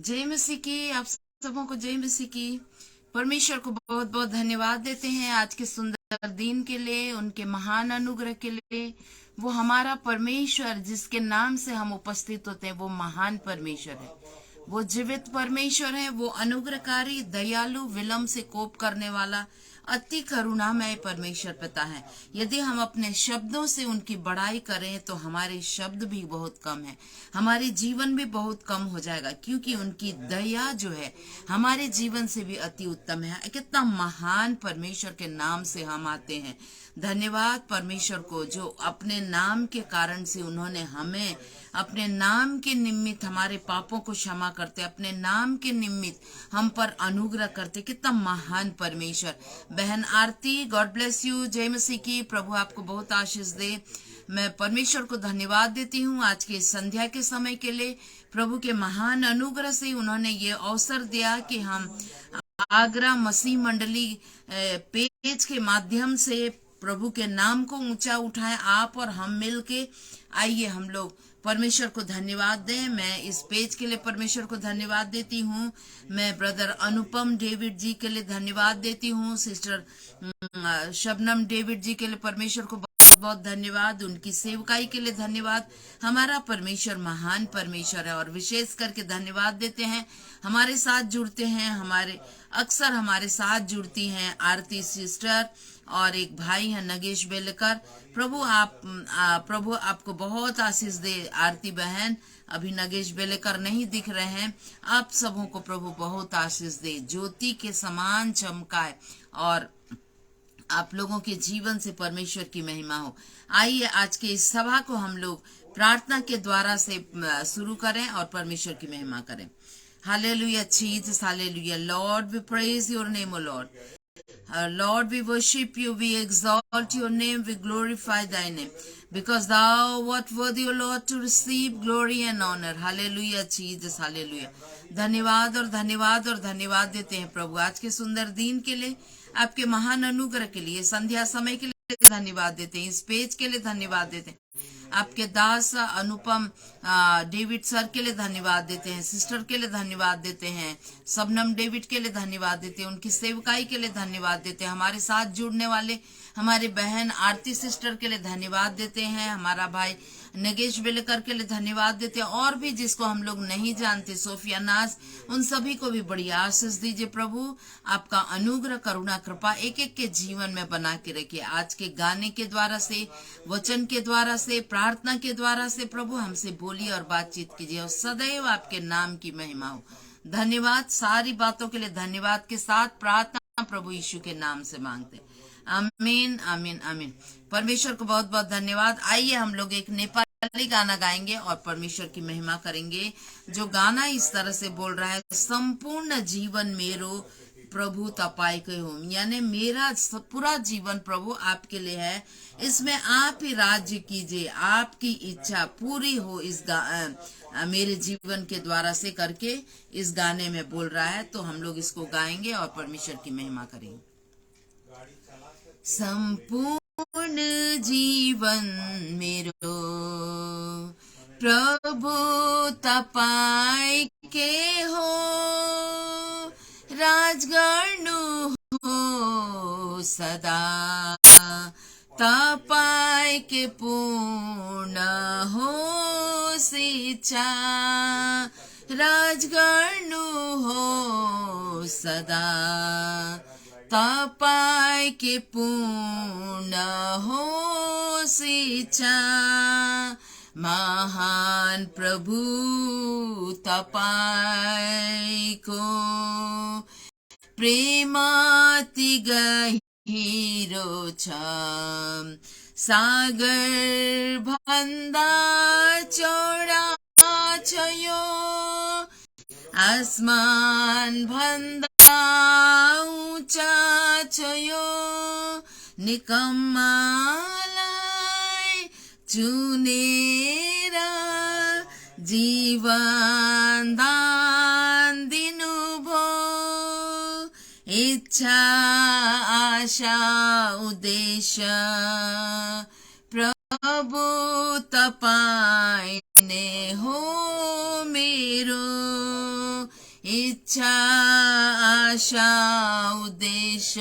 जय मसीह की। आप सबों को जय मसीह की। परमेश्वर को बहुत बहुत धन्यवाद देते हैं आज के सुंदर दिन के लिए, उनके महान अनुग्रह के लिए। वो हमारा परमेश्वर जिसके नाम से हम उपस्थित होते हैं, वो महान परमेश्वर है। वो जीवित परमेश्वर है। वो अनुग्रहकारी, दयालु, विलंब से कोप करने वाला, अति करुणामय परमेश्वर पिता है। यदि हम अपने शब्दों से उनकी बड़ाई करें तो हमारे शब्द भी बहुत कम है, हमारे जीवन भी बहुत कम हो जाएगा, क्योंकि उनकी दया जो है हमारे जीवन से भी अति उत्तम है। कितना महान परमेश्वर के नाम से हम आते हैं। धन्यवाद परमेश्वर को, जो अपने नाम के कारण से उन्होंने हमें अपने नाम के निमित्त हमारे पापों को क्षमा करते, अपने नाम के निमित्त हम पर अनुग्रह करते। कितना महान परमेश्वर। बहन आरती, गॉड ब्लेस यू। जय मसीह की। प्रभु आपको बहुत आशीष दे। मैं परमेश्वर को धन्यवाद देती हूँ आज के संध्या के समय के लिए। प्रभु के महान अनुग्रह से उन्होंने ये अवसर दिया कि हम आगरा मसीह मंडली पेज के माध्यम से प्रभु के नाम को ऊंचा उठाएं। आप और हम मिलके आइए हम लोग परमेश्वर को धन्यवाद दें। मैं इस पेज के लिए परमेश्वर को धन्यवाद देती हूँ। मैं ब्रदर अनुपम डेविड जी के लिए धन्यवाद देती हूँ। सिस्टर शबनम डेविड जी के लिए परमेश्वर को बहुत बहुत धन्यवाद। उनकी सेवकाई के लिए धन्यवाद। हमारा परमेश्वर महान परमेश्वर है। और विशेष करके धन्यवाद देते हैं, हमारे साथ जुड़ते हैं, अक्सर हमारे साथ जुड़ती हैं आरती सिस्टर और एक भाई है नगेश बेलकर। प्रभु आपको बहुत आशीष दे। आरती बहन, अभी नगेश बेलेकर नहीं दिख रहे हैं। आप सबों को प्रभु बहुत आशीष दे, ज्योति के समान चमकाए और आप लोगों के जीवन से परमेश्वर की महिमा हो। आइए आज के इस सभा को हम लोग प्रार्थना के द्वारा से शुरू करें और परमेश्वर की महिमा करें। Hallelujah Jesus, hallelujah Lord, we praise your name O Lord. Lord, we worship you, we exalt your name, we glorify thy name, because thou art worthy, O Lord, to receive glory and honor. Hallelujah, Jesus, hallelujah. धन्यवाद और धन्यवाद और धन्यवाद देते हैं प्रभु आज के सुंदर दिन के लिए, आपके महान अनुग्रह के लिए, संध्या समय के लिए धन्यवाद देते हैं, इस पेज के लिए धन्यवाद देते हैं, आपके दास अनुपम डेविड सर के लिए धन्यवाद देते हैं, सिस्टर के लिए धन्यवाद देते हैं, सबनम डेविड के लिए धन्यवाद देते हैं, उनकी सेवकाई के लिए धन्यवाद देते हैं, हमारे साथ जुड़ने वाले हमारे बहन आरती सिस्टर के लिए धन्यवाद देते हैं, हमारा भाई नगेश बेलेकर के लिए धन्यवाद देते हैं, और भी जिसको हम लोग नहीं जानते, सोफिया नाज, उन सभी को भी बड़ी आशीष दीजिए प्रभु। आपका अनुग्रह, करुणा, कृपा एक एक के जीवन में बना के रखिए। आज के गाने के द्वारा से, वचन के द्वारा से, प्रार्थना के द्वारा से प्रभु हमसे बोलिए और बातचीत कीजिए, और सदैव आपके नाम की महिमा हो। धन्यवाद, सारी बातों के लिए धन्यवाद के साथ प्रार्थना प्रभु यीशु के नाम से मांगते। आमीन आमीन आमीन। परमेश्वर को बहुत बहुत धन्यवाद। आइए हम लोग एक नेपाली गाना गाएंगे और परमेश्वर की महिमा करेंगे। जो गाना इस तरह से बोल रहा है, संपूर्ण जीवन मेरो प्रभु तपाईकै हो, यानी मेरा पूरा जीवन प्रभु आपके लिए है, इसमें आप ही राज्य कीजिए, आपकी इच्छा पूरी हो इस मेरे जीवन के द्वारा से करके इस गाने में बोल रहा है। तो हम लोग इसको गाएंगे और परमेश्वर की महिमा करेंगे। संपूर्ण जीवन मेरो प्रभु तपाईकै हो, राज गर्नु हो सदा तपाईकै पूर्ण हो इच्छा, राज गर्नु हो सदा तपाईकै पूर्ण हो इच्छा। महान प्रभु तपाईको प्रेम अति गहिरो छ, सागर भन्दा चौडा छ यो, आसमान भन्दा ऊंचा छ यो, निकम्मालाई चुनेर जीवन दान दिनुभो, इच्छा आशा उद्देश्य प्रभु तपाईं नै हो मेरो इच्छा आशा उद्देश्य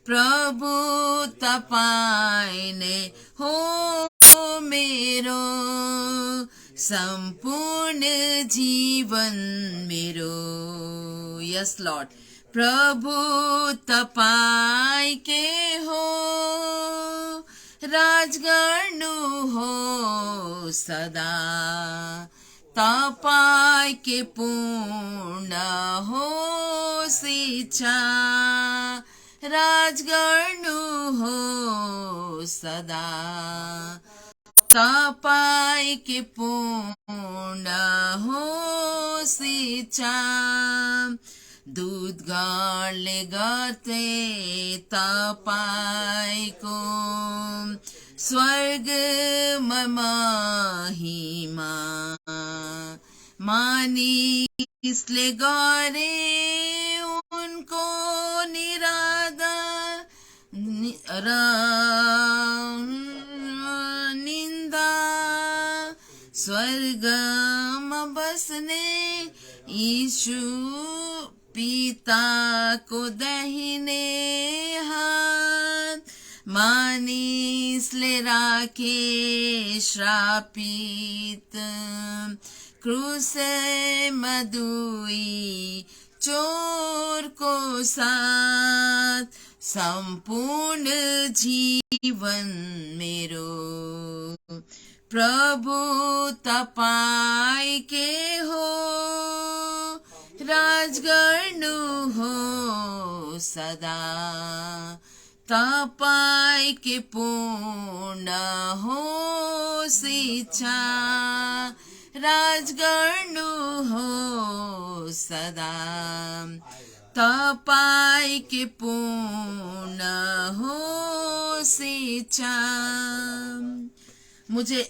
प्रभु तपाईने हो मेरो संपूर्ण जीवन मेरो। यस लॉर्ड, प्रभु तपाईं के हो, राज गर्नु हो सदा, तपाईं के पूर्ण हो इच्छा, राज गर्नु हो सदा, तपाईं के पूर्ण हो इच्छा। दूतगणले गर्थे तपाईको स्वर्गमा महिमा, मानिसले गरे उनको निन्दा, स्वर्गमा बस्ने यीशु पिताको दाहिने हात, मानिसले राखे श्रापित, क्रुसमा दुई चोरको साथ, सम्पूर्ण जीवन मेरो। प्रभु तपाईं के हो, राज गर्नु हो सदा, तपाईं के पूर्ण हो इच्छा, राज गर्नु हो सदा, तपाईं के पूर्ण हो इच्छा। मुझे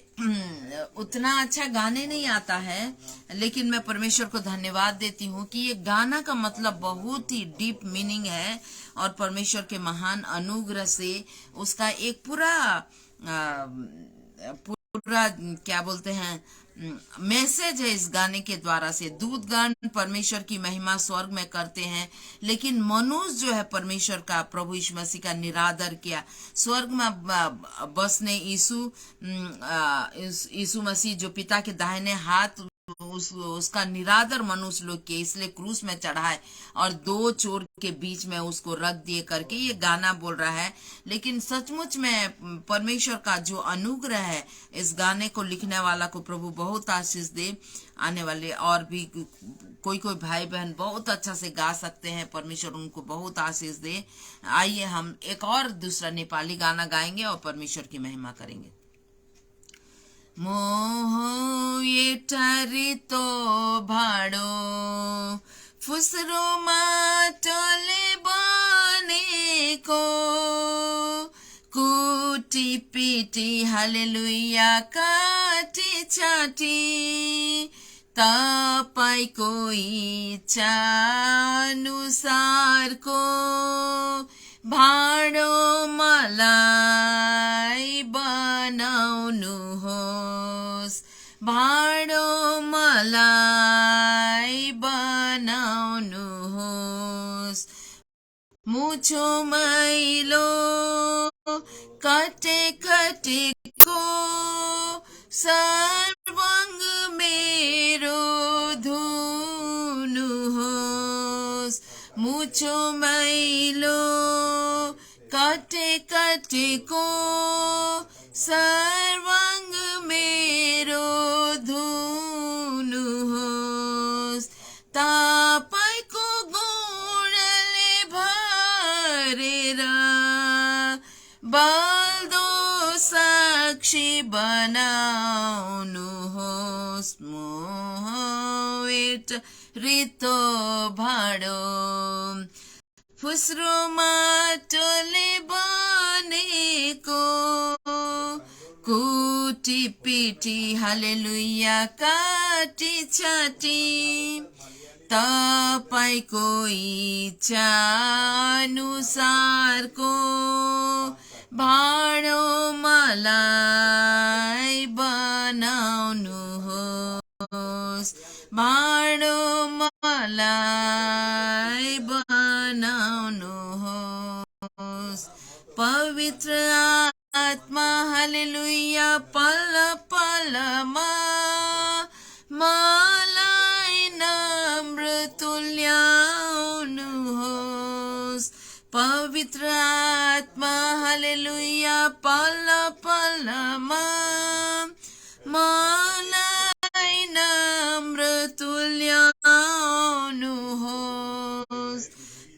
उतना अच्छा गाने नहीं आता है, लेकिन मैं परमेश्वर को धन्यवाद देती हूँ कि ये गाना का मतलब बहुत ही डीप मीनिंग है और परमेश्वर के महान अनुग्रह से उसका एक पूरा क्या बोलते हैं मैसेज है इस गाने के द्वारा से। दूतगण परमेश्वर की महिमा स्वर्ग में करते हैं, लेकिन मनुष्य जो है परमेश्वर का, प्रभु यीशु मसीह का निरादर किया। स्वर्ग में बसने यीशु मसीह जो पिता के दाहिने हाथ, उसका निरादर मनुष्य लोग के, इसलिए क्रूस में चढ़ाए और दो चोर के बीच में उसको रख दिए करके ये गाना बोल रहा है। लेकिन सचमुच में परमेश्वर का जो अनुग्रह है, इस गाने को लिखने वाला को प्रभु बहुत आशीष दे। आने वाले और भी कोई भाई बहन बहुत अच्छा से गा सकते हैं, परमेश्वर उनको बहुत आशीष दे। आइए हम एक और दूसरा नेपाली गाना गाएंगे और परमेश्वर की महिमा करेंगे। मोह एटारितो भाडो फुस्रो माटोले बनेको, कुटी पिटी हालेलुया काटी छाटी, तपाईको इच्छा अनुसारको भाडो मलाई बनाउनुहोस्, भाडो मलाई बनाउनुहोस्। मुछो मैलो कटे कटेको सर्वांग मेरो धुनुहोस्, मुछो मैलो कटे कटेको सर्वांग मेरो धुनुहोस्। तपाईको गुणले भरेर बल्दो साक्षी बनाउनुहोस्। मोह एटारितो भाडो फुस्रो माटोले बनेको, कुटी पिटी हालेलुया काटी छाटी, तपाईको इच्छा अनुसारको भाडो मलाई बनाउनुहोस्। भाँडो मलाई बनाउनुहोस् पवित्र आत्मा हालेलुया पल पलमा मलाई नम्र तुल्याउनुहोस् पवित्र आत्मा हालेलुया पल पलमा मलाई नम्र तुल्याउनुहोस्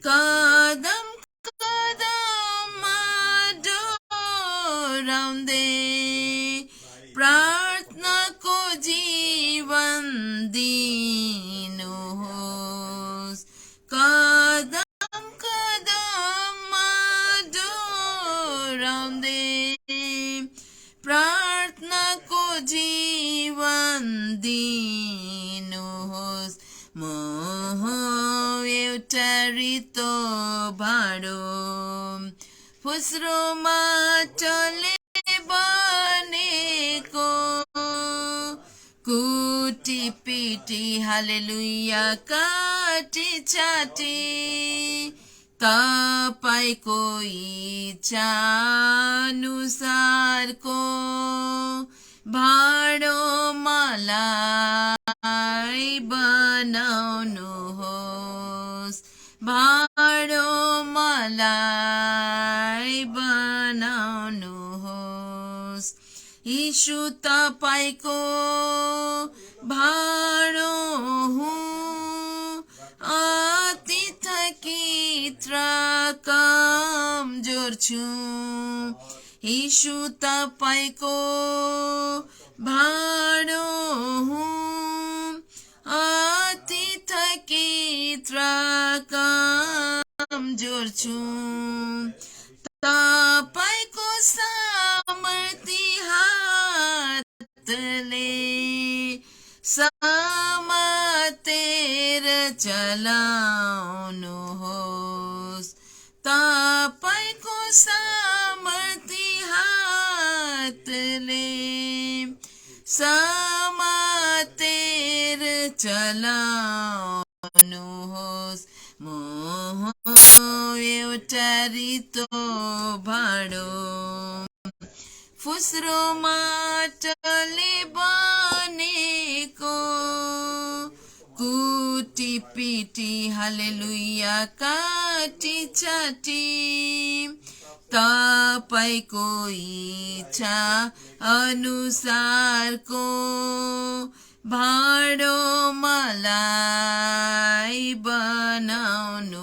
कदम कदममा डोराउँदै प्रार्थनाको जीवन दिनुहोस् कदम कदममा डोराउँदै प्रार्थनाको जीवन दिनुहोस् म एउटा रित्तो भाँडो फुस्रो माटोले बनेको कुटी पिटी हालेलुया काटी चाटी तपाईको इच्छा अनुसारको भाँडो मलाई बनाउनुहोस् भाँडो मलाई बनाउनुहोस् यीशु तपाईको भाँडो हुँ अति थकित र कमजोर छु यीशु तपाईको भाँडो हुँ अति थकित र कमजोर छु तपाईको सामर्थी हातले समातेर चलाउनुहोस् तपाईको सामर्थी हातले समातेर चलाउनुहोस् म एउटा रित्तो भाँडो फुस्रो माटोले बनेको कुटी पिटी हालेलुया काटी चाटी तपाईको इच्छा अनुसारको भाँडो मलाई बनाउनुहोस्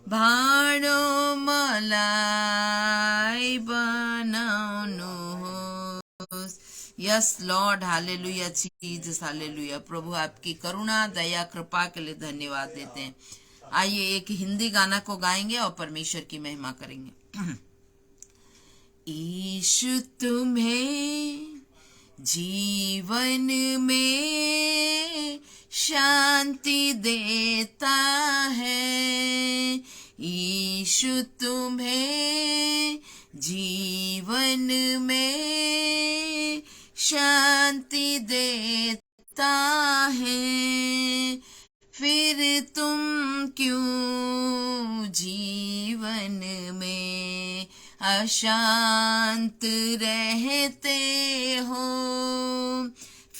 भाँडो मलाई बनाउनुहोस् yes lord hallelujah Jesus hallelujah प्रभु आपकी करुणा दया कृपा के लिए धन्यवाद देते हैं। आइए एक हिंदी गाना को गाएंगे और परमेश्वर की महिमा करेंगे। यीशु तुम्हें जीवन में शांति देता है यीशु तुम्हें जीवन में शांति देता है फिर तुम क्यों जीवन में अशांत रहते हो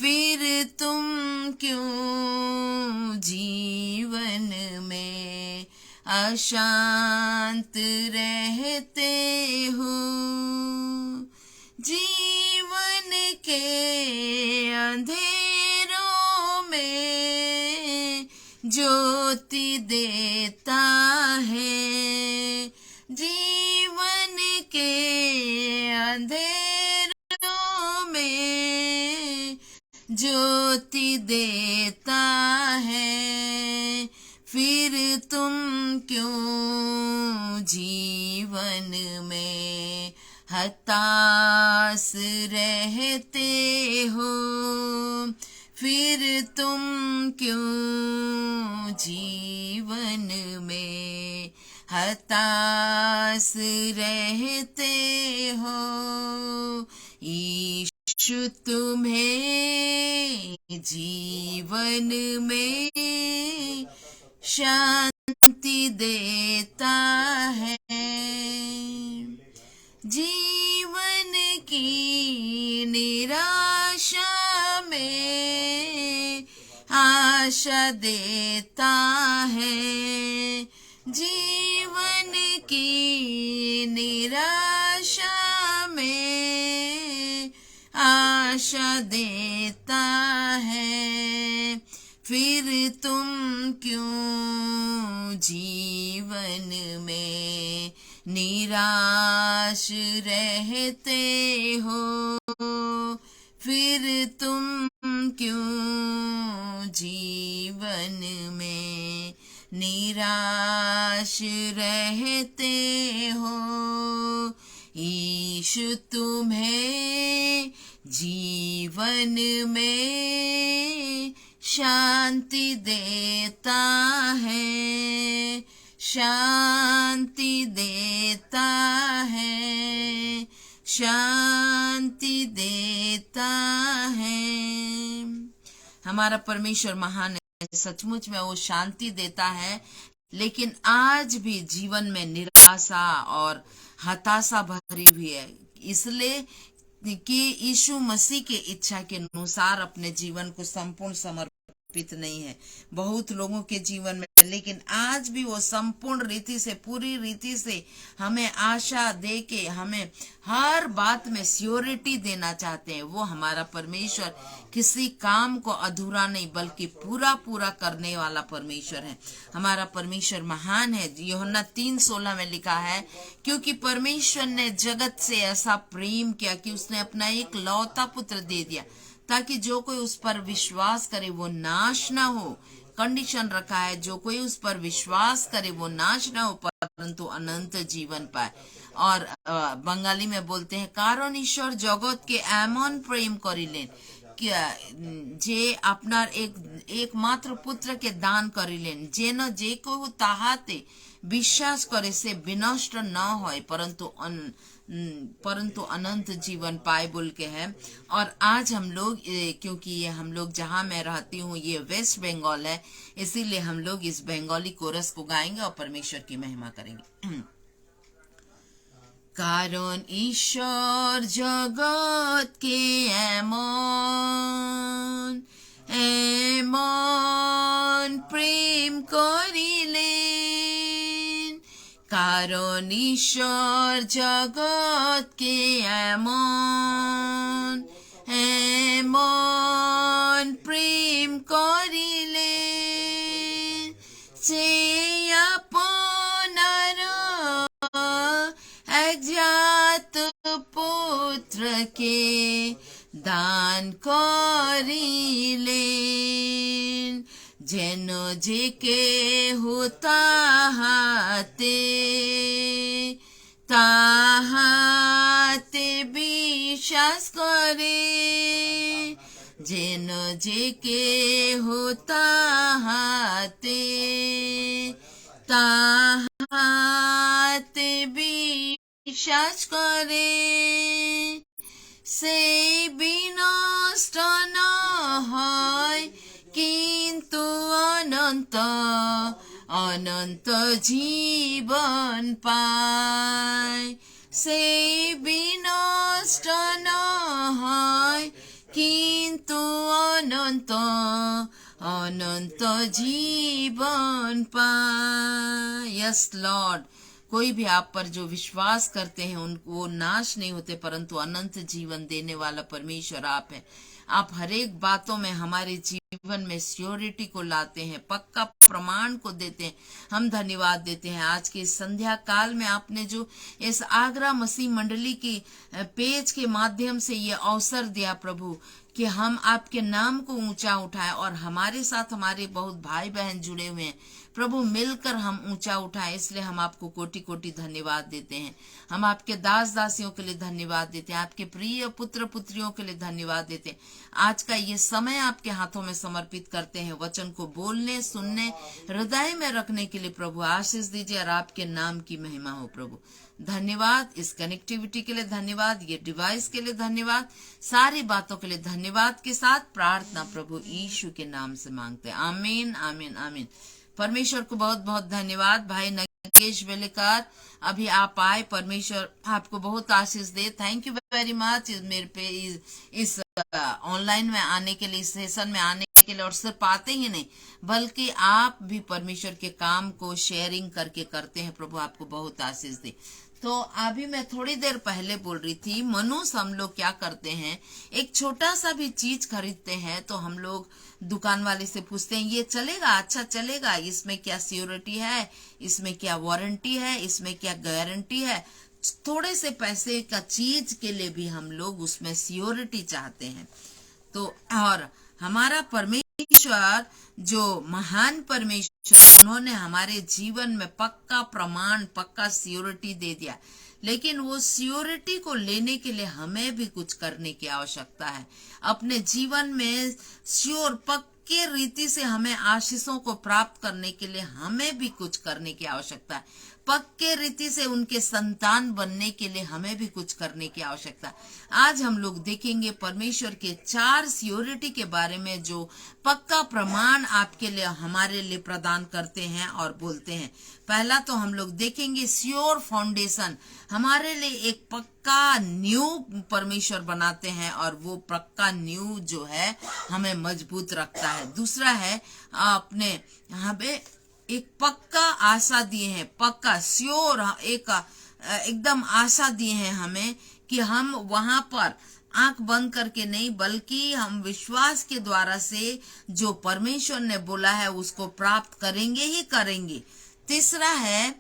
फिर तुम क्यों जीवन में अशांत रहते हो जीवन के अंधेरों में ज्योति देता है जीवन के अंधेरों में ज्योति देता है फिर तुम क्यों जीवन में हताश रहते हो फिर तुम क्यों जीवन में हताश रहते हो यीशु तुम्हें जीवन में शांति देता है, जीवन की निराशा में आशा देता है, जीवन की निराशा में आशा देता है। फिर तुम क्यों जीवन में निराश रहते हो, फिर तुम क्यों जीवन में निराश रहते हो। यीशु तुम्हें जीवन में शांति देता है, शांति देता है, शांति देता है। हमारा परमेश्वर महान है, सचमुच में वो शांति देता है, लेकिन आज भी जीवन में निराशा और हताशा भरी हुई है, इसलिए कि यीशु मसीह के इच्छा के अनुसार अपने जीवन को संपूर्ण समर्पित नहीं है बहुत लोगों के जीवन में, लेकिन आज भी वो संपूर्ण रीति से, पूरी रीति से हमें आशा दे के हमें हर बात में श्योरिटी देना चाहते हैं। वो हमारा परमेश्वर किसी काम को अधूरा नहीं बल्कि पूरा पूरा करने वाला परमेश्वर है। हमारा परमेश्वर महान है। यूहन्ना 3:16 में लिखा है, क्योंकि परमेश्वर ने जगत से ऐसा प्रेम किया कि उसने अपना एक लौता पुत्र दे दिया, ताकि जो कोई उस पर विश्वास करे वो नाश ना हो। कंडीशन रखा है, जो कोई उस पर विश्वास करे वो नाश ना हो परंतु अनंत जीवन पाए। और बंगाली में बोलते हैं, कारण ईश्वर जगत के एमन प्रेम करिलेन जे अपनार एकमात्र पुत्र के दान करिलेन, जेन जे को ताहाते विश्वास करे से विनष्ट न होय परंतु अनंत जीवन पाए बोल के है। और आज हम लोग, क्योंकि ये हम लोग जहाँ मैं रहती हूँ ये वेस्ट बंगाल है, इसीलिए हम लोग इस बंगाली कोरस को गाएंगे और परमेश्वर की महिमा करेंगे। कारण ईश्वर जगत के एमन एमन प्रेम करिलेन, कारण ईश्वर जगत के एमन एमन प्रेम करिलेन, से अपनार एकजात पुत्र के दान करिलेन, जेन जे के होता ताहाते विश्वास करे, जेन जे के होता ताहाते विश्वास करे, से विनष्ट न হয় কিন্তু অনন্ত অনন্ত জীবন পায়, সে বিনষ্ট ন হয় কিন্তু অনন্ত অনন্ত জীवन पाए। यस लॉर्ड, कोई भी आप पर जो विश्वास करते हैं उनको वो नाश नहीं होते परंतु अनंत जीवन देने वाला परमेश्वर आप है। आप हर एक बातों में हमारे जीवन में श्योरिटी को लाते हैं, पक्का प्रमाण को देते हैं। हम धन्यवाद देते हैं आज के संध्या काल में आपने जो इस आगरा मसीह मंडली की पेज के माध्यम से ये अवसर दिया प्रभु कि हम आपके नाम को ऊंचा उठाएं, और हमारे साथ हमारे बहुत भाई बहन जुड़े हुए हैं प्रभु मिलकर हम ऊंचा उठाएं, इसलिए हम आपको कोटि कोटि धन्यवाद देते हैं। हम आपके दास दासियों के लिए धन्यवाद देते हैं, आपके प्रिय पुत्र पुत्रियों के लिए धन्यवाद देते हैं। आज का ये समय आपके हाथों में समर्पित करते हैं, वचन को बोलने सुनने हृदय में रखने के लिए प्रभु आशीष दीजिए और आपके नाम की महिमा हो। प्रभु धन्यवाद, इस कनेक्टिविटी के लिए धन्यवाद, ये डिवाइस के लिए धन्यवाद, सारी बातों के लिए धन्यवाद के साथ प्रार्थना प्रभु यीशु के नाम से मांगते हैं। आमीन आमीन आमीन। परमेश्वर को बहुत बहुत धन्यवाद। भाई नगेश वेलेकर, अभी आप आए, परमेश्वर आपको बहुत आशीष दे। थैंक यू वेरी मच मेरे पे इस ऑनलाइन में आने के लिए, इस सेशन में आने के लिए, और सिर्फ आते ही नहीं बल्कि आप भी परमेश्वर के काम को शेयरिंग करके करते हैं। प्रभु आपको बहुत आशीष दे। तो अभी मैं थोड़ी देर पहले बोल रही थी, मनुष्य हम लोग क्या करते हैं, एक छोटा सा भी चीज खरीदते हैं तो हम लोग दुकान वाले से पूछते हैं ये चलेगा, अच्छा चलेगा, इसमें क्या सिक्योरिटी है, इसमें क्या वारंटी है, इसमें क्या गारंटी है। थोड़े से पैसे का चीज के लिए भी हम लोग उसमें सिक्योरिटी चाहते हैं। तो और हमारा परमेश्वर जो महान परमेश्वर, उन्होंने हमारे जीवन में पक्का प्रमाण, पक्का सिक्योरिटी दे दिया, लेकिन वो सिक्योरिटी को लेने के लिए हमें भी कुछ करने की आवश्यकता है। अपने जीवन में श्योर पक्के रीति से हमें आशीषों को प्राप्त करने के लिए हमें भी कुछ करने की आवश्यकता है। पक्के रीति से उनके संतान बनने के लिए हमें भी कुछ करने की आवश्यकता है। आज हम लोग देखेंगे परमेश्वर के 4 सिक्योरिटी के बारे में जो पक्का प्रमाण आपके लिए, हमारे लिए प्रदान करते हैं और बोलते हैं। पहला तो हम लोग देखेंगे श्योर फाउंडेशन, हमारे लिए एक पक्का न्यू परमेश्वर बनाते हैं और वो पक्का न्यू जो है हमें मजबूत रखता है। दूसरा है अपने हमें एक पक्का आशा दिए हैं, पक्का श्योर, एक एकदम आशा दिए हैं हमें कि हम वहां पर आंख बंद करके नहीं बल्कि हम विश्वास के द्वारा से जो परमेश्वर ने बोला है उसको प्राप्त करेंगे ही करेंगे। तीसरा है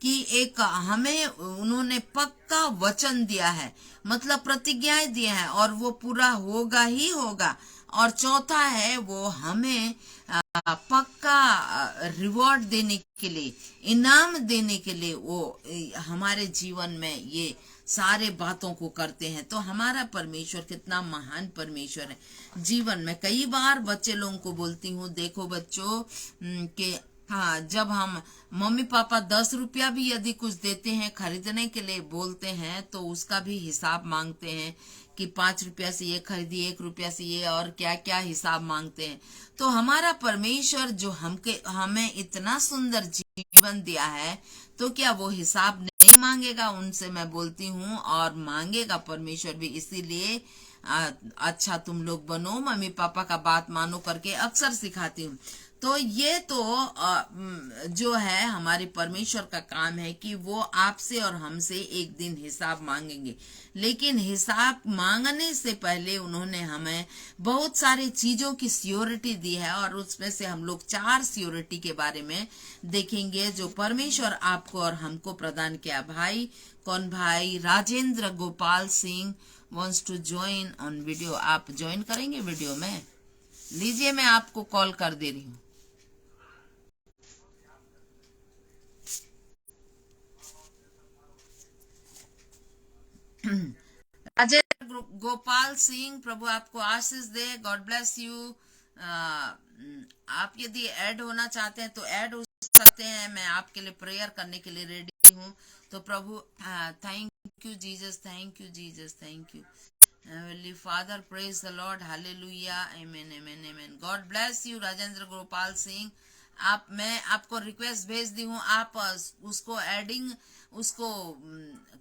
कि एक हमें उन्होंने पक्का वचन दिया है, मतलब प्रतिज्ञाएं दिए हैं और वो पूरा होगा ही होगा। और चौथा है वो हमें पक्का रिवॉर्ड देने के लिए, इनाम देने के लिए वो हमारे जीवन में ये सारे बातों को करते हैं। तो हमारा परमेश्वर कितना महान परमेश्वर है। जीवन में कई बार बच्चे लोगों को बोलती हूँ, देखो बच्चों कि हाँ, जब हम मम्मी पापा 10 रुपया भी यदि कुछ देते हैं खरीदने के लिए बोलते हैं तो उसका भी हिसाब मांगते हैं कि 5 रुपया से ये खरीदी, 1 रुपया से ये, और क्या क्या हिसाब मांगते हैं। तो हमारा परमेश्वर जो हमें इतना सुंदर जीवन दिया है तो क्या वो हिसाब नहीं मांगेगा उनसे? मैं बोलती हूँ और मांगेगा परमेश्वर भी। इसीलिए अच्छा तुम लोग बनो, मम्मी पापा का बात मानो करके अक्सर सिखाती हूँ। तो ये तो जो है हमारे परमेश्वर का काम है कि वो आपसे और हमसे एक दिन हिसाब मांगेंगे। लेकिन हिसाब मांगने से पहले उन्होंने हमें बहुत सारी चीजों की सिक्योरिटी दी है और उसमें से हम लोग 4 सिक्योरिटी के बारे में देखेंगे जो परमेश्वर आपको और हमको प्रदान किया। भाई कौन? भाई Rajendra Gopal Singh wants to join on video. आप ज्वाइन करेंगे वीडियो में? लीजिए, मैं आपको कॉल कर दे रही हूँ। राजेंद्र गोपाल सिंह, प्रभु आपको आशीष दे। God bless you. आप यदि ऐड होना चाहते हैं तो ऐड हो सकते हैं। मैं आपके लिए प्रेयर करने के लिए रेडी हूँ। तो प्रभु thank you Jesus, thank you Jesus, thank you Heavenly Father, praise the Lord, hallelujah, amen, amen, amen. God bless you Rajendra Gopal Singh. मैं आपको रिक्वेस्ट भेज दी हूँ, आप उसको एडिंग, उसको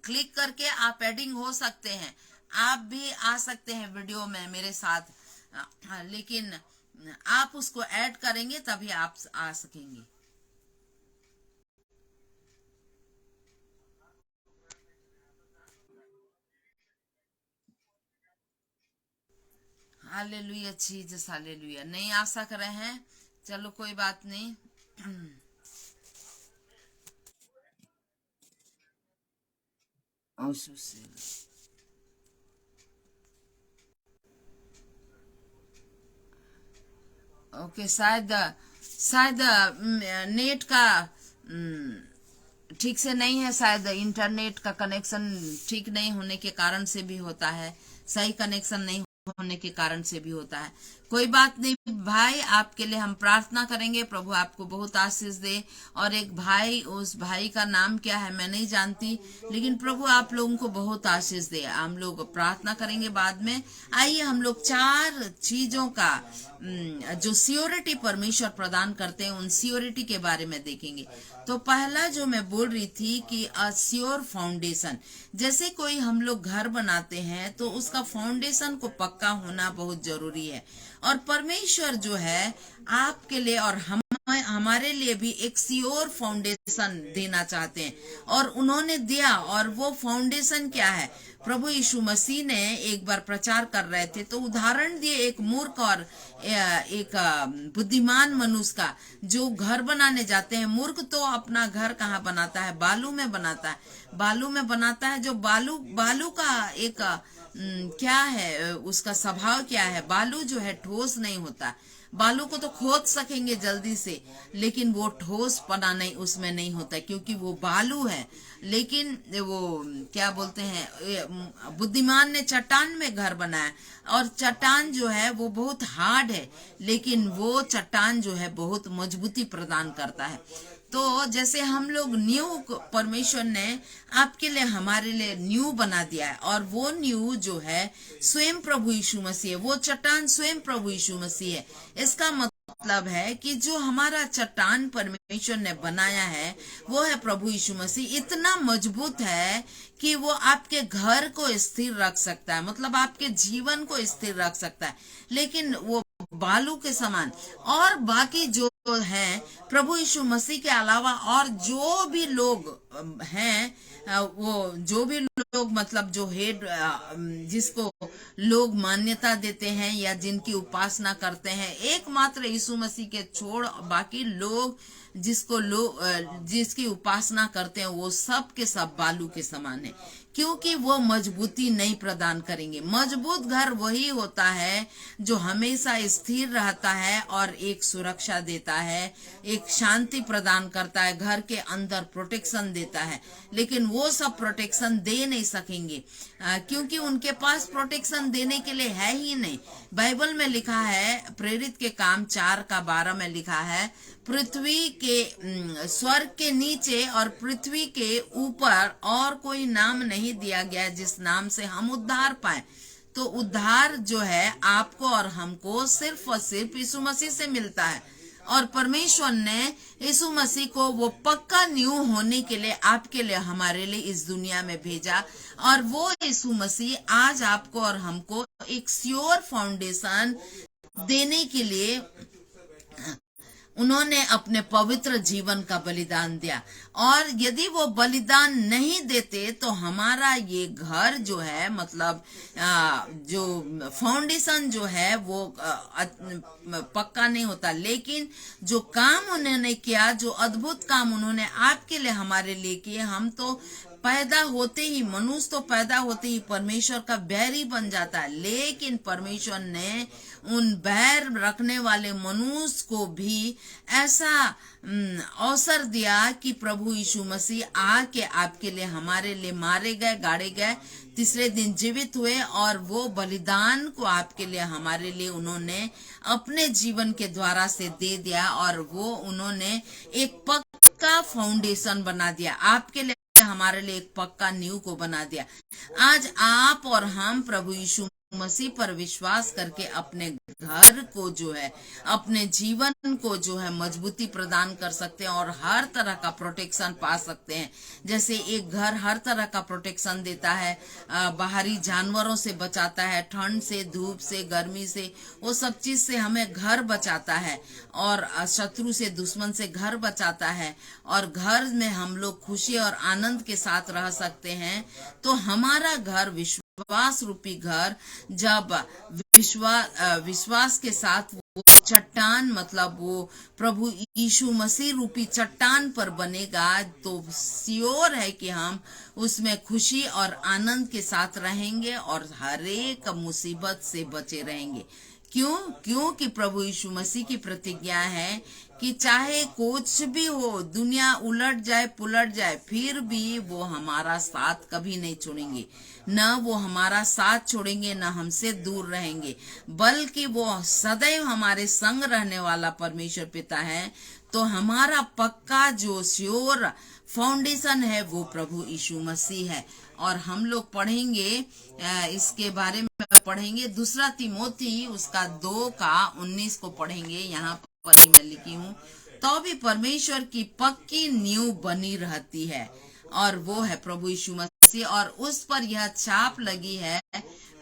क्लिक करके आप एडिंग हो सकते हैं। आप भी आ सकते हैं वीडियो में मेरे साथ, लेकिन आप उसको ऐड करेंगे तभी आप आ सकेंगे। Hallelujah Jesus, hallelujah. नहीं आ सक रहे हैं, चलो कोई बात नहीं। ओके, शायद शायद नेट का ठीक से नहीं है, शायद इंटरनेट का कनेक्शन ठीक नहीं होने के कारण से भी होता है, सही कनेक्शन नहीं होने के कारण से भी होता है। कोई बात नहीं भाई, आपके लिए हम प्रार्थना करेंगे, प्रभु आपको बहुत आशीष दे। और एक भाई, उस भाई का नाम क्या है मैं नहीं जानती, लेकिन प्रभु आप लोगों को बहुत आशीष दे। हम लोग प्रार्थना करेंगे बाद में। आइए हम लोग 4 चीजों का जो सियोरिटी परमेश्वर प्रदान करते हैं, उन सियोरिटी के बारे में देखेंगे। तो पहला जो मैं बोल रही थी कि अ श्योर फाउंडेशन, जैसे कोई हम लोग घर बनाते हैं तो उसका फाउंडेशन को पक्का होना बहुत जरूरी है। और परमेश्वर जो है आपके लिए और हमारे लिए भी एक श्योर फाउंडेशन देना चाहते हैं, और उन्होंने दिया। और वो फाउंडेशन क्या है? प्रभु यीशु मसीह ने एक बार प्रचार कर रहे थे तो उदाहरण दिए एक मूर्ख और एक बुद्धिमान मनुष्य का, जो घर बनाने जाते हैं। मूर्ख तो अपना घर कहाँ बनाता है? बालू में बनाता है, बालू में बनाता है। जो बालू का एक क्या है, उसका स्वभाव क्या है? बालू जो है ठोस नहीं होता। बालू को तो खोद सकेंगे जल्दी से, लेकिन वो ठोस पना नहीं उसमें नहीं होता, क्योंकि वो बालू है। लेकिन वो क्या बोलते हैं, बुद्धिमान ने चट्टान में घर बनाया, और चट्टान जो है वो बहुत हार्ड है, लेकिन वो चट्टान जो है बहुत मजबूती प्रदान करता है। तो जैसे हम लोग न्यू, परमेश्वर ने आपके लिए हमारे लिए न्यू बना दिया है, और वो न्यू जो है स्वयं प्रभु यीशु मसीह है। वो चट्टान स्वयं प्रभु यीशु मसीह है। इसका मतलब है कि जो हमारा चट्टान परमेश्वर ने बनाया है वो है प्रभु यीशु मसीह। इतना मजबूत है कि वो आपके घर को स्थिर रख सकता है, मतलब आपके जीवन को स्थिर रख सकता है। लेकिन वो बालू के समान, और बाकी जो हैं प्रभु यीशु मसीह के अलावा और जो भी लोग हैं, वो जो भी लोग, मतलब जो हेड, जिसको लोग मान्यता देते हैं या जिनकी उपासना करते हैं, एकमात्र यीशु मसीह के छोड़ बाकी लोग जिसकी उपासना करते हैं, वो सब के सब बालू के समान है, क्योंकि वो मजबूती नहीं प्रदान करेंगे। मजबूत घर वही होता है जो हमेशा स्थिर रहता है और एक सुरक्षा देता है, एक शांति प्रदान करता है, घर के अंदर प्रोटेक्शन देता है। लेकिन वो सब प्रोटेक्शन दे नहीं सकेंगे, क्योंकि उनके पास प्रोटेक्शन देने के लिए है ही नहीं। बाइबल में लिखा है, प्रेरित के काम 4:12 में लिखा है, पृथ्वी के स्वर्ग के नीचे और पृथ्वी के ऊपर और कोई नाम नहीं दिया गया जिस नाम से हम उद्धार पाए। तो उद्धार जो है आपको और हमको सिर्फ और सिर्फ यीशु मसीह से मिलता है, और परमेश्वर ने यीशु मसीह को वो पक्का न्यू होने के लिए आपके लिए, हमारे लिए इस दुनिया में भेजा। और वो यीशु मसीह आज आपको और हमको एक श्योर फाउंडेशन देने के लिए उन्होंने अपने पवित्र जीवन का बलिदान दिया। और यदि वो बलिदान नहीं देते तो हमारा ये घर जो है, मतलब जो फाउंडेशन जो है वो पक्का नहीं होता। लेकिन जो काम उन्होंने किया, जो अद्भुत काम उन्होंने आपके लिए, हमारे लिए किए, हम तो पैदा होते ही, मनुष्य तो पैदा होते ही परमेश्वर का बैरी बन जाता है। लेकिन परमेश्वर ने उन बैर रखने वाले मनुष्य को भी ऐसा अवसर दिया कि प्रभु यीशु मसीह आके आपके लिए, हमारे लिए मारे गए, गाड़े गए, तीसरे दिन जीवित हुए, और वो बलिदान को आपके लिए, हमारे लिए उन्होंने अपने जीवन के द्वारा से दे दिया। और वो उन्होंने एक पक्का फाउंडेशन बना दिया आपके लिए, हमारे लिए एक पक्का नींव को बना दिया। आज आप और हम प्रभु यीशु मसीह पर विश्वास करके अपने घर को जो है, अपने जीवन को जो है मजबूती प्रदान कर सकते हैं और हर तरह का प्रोटेक्शन पा सकते हैं। जैसे एक घर हर तरह का प्रोटेक्शन देता है, बाहरी जानवरों से बचाता है, ठंड से, धूप से, गर्मी से, वो सब चीज से हमें घर बचाता है, और शत्रु से, दुश्मन से घर बचाता है, और घर में हम लोग खुशी और आनंद के साथ रह सकते हैं। तो हमारा घर, विश्वास रूपी घर, जब विश्वास के साथ वो चट्टान, मतलब वो प्रभु यीशु मसीह रूपी चट्टान पर बनेगा, तो श्योर है कि हम उसमें खुशी और आनंद के साथ रहेंगे और हर एक मुसीबत से बचे रहेंगे, क्योंकि प्रभु यीशु मसीह की प्रतिज्ञा है कि चाहे कुछ भी हो, दुनिया उलट जाए पुलट जाए, फिर भी वो हमारा साथ कभी नहीं छोड़ेंगे। न वो हमारा साथ छोड़ेंगे, न हमसे दूर रहेंगे, बल्कि वो सदैव हमारे संग रहने वाला परमेश्वर पिता है। तो हमारा पक्का जो श्योर फाउंडेशन है वो प्रभु यीशु मसीह है। और हम लोग पढ़ेंगे, इसके बारे में पढ़ेंगे, दूसरा तिमोथी उसका 2:19 को पढ़ेंगे। यहाँ पर ही मैं लिखी हूँ, तो भी परमेश्वर की पक्की नींव बनी रहती है, और वो है प्रभु यीशु मसीह, और उस पर यह छाप लगी है,